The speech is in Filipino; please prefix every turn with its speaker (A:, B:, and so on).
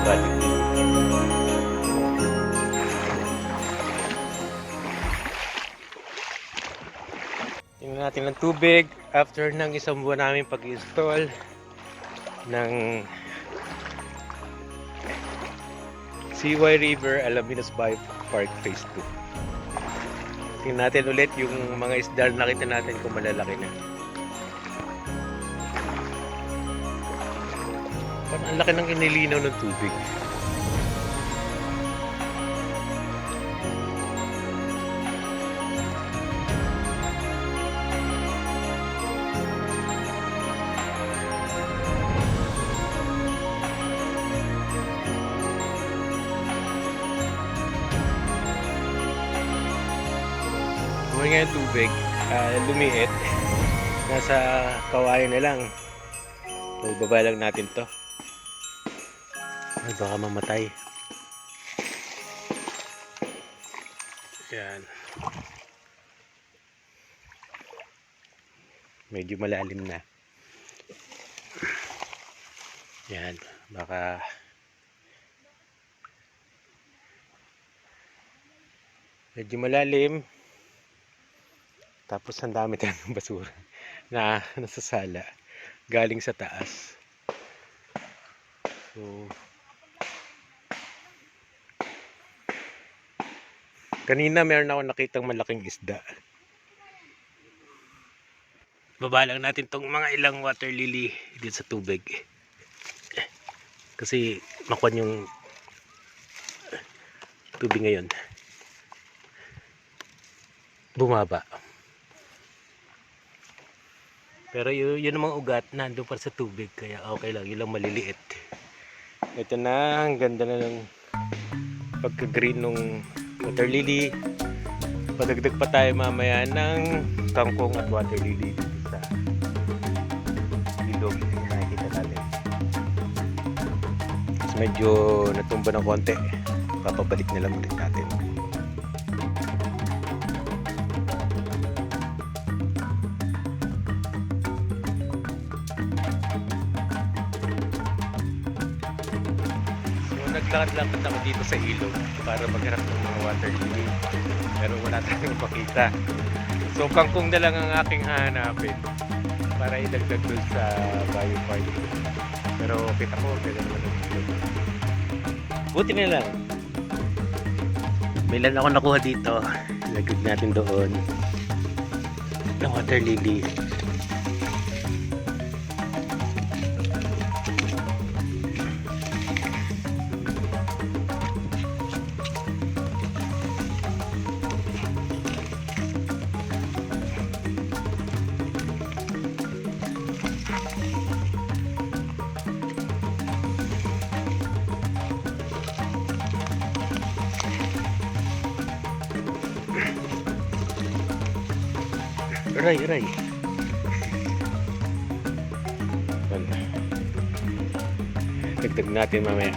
A: Jollibee. Tingnan natin ng tubig after ng isang buwan namin pag-install ng CY River Alaminos Bike Park Phase 2. Tingnan natin ulit yung mga isda na nakita natin kung malalaki na. Parang ang laki ng inilinaw ng tubig. Ngayon nga yung tubig, lumiit. Nasa kawayan na lang. Magbaba lang natin to. Ay, baka mamatay. Yan. Medyo malalim na. Yan. Baka medyo malalim. Tapos ang dami tayong basura na nasasala galing sa taas. So kanina meron ako nakitang malaking isda. Baba lang natin tong mga ilang water lily dito sa tubig. Kasi makuha yung tubig ngayon. Bumaba. Pero yun namang ugat nandun pa sa tubig, kaya okay lang, yun lang maliliit. Ito na, ang ganda na ng pagka-green ng water lily. Padagdag pa tayo mamaya ng kangkong at water lily dito sa ilog na nakikita natin. Tapos medyo natumba ng konti, papabalik na lang ulit natin. Naglakad-lakad ako dito sa ilog para maghanap ng mga water lily, pero wala tayong makita. So kangkong na lang ang aking hahanapin para idagdag dun sa biopark. Pero kita ko ganda naman ang ilog. Buti na lang may lan ako nakuha dito. Ilagay natin doon ng water lily. Aray. Dagdag natin mamaya.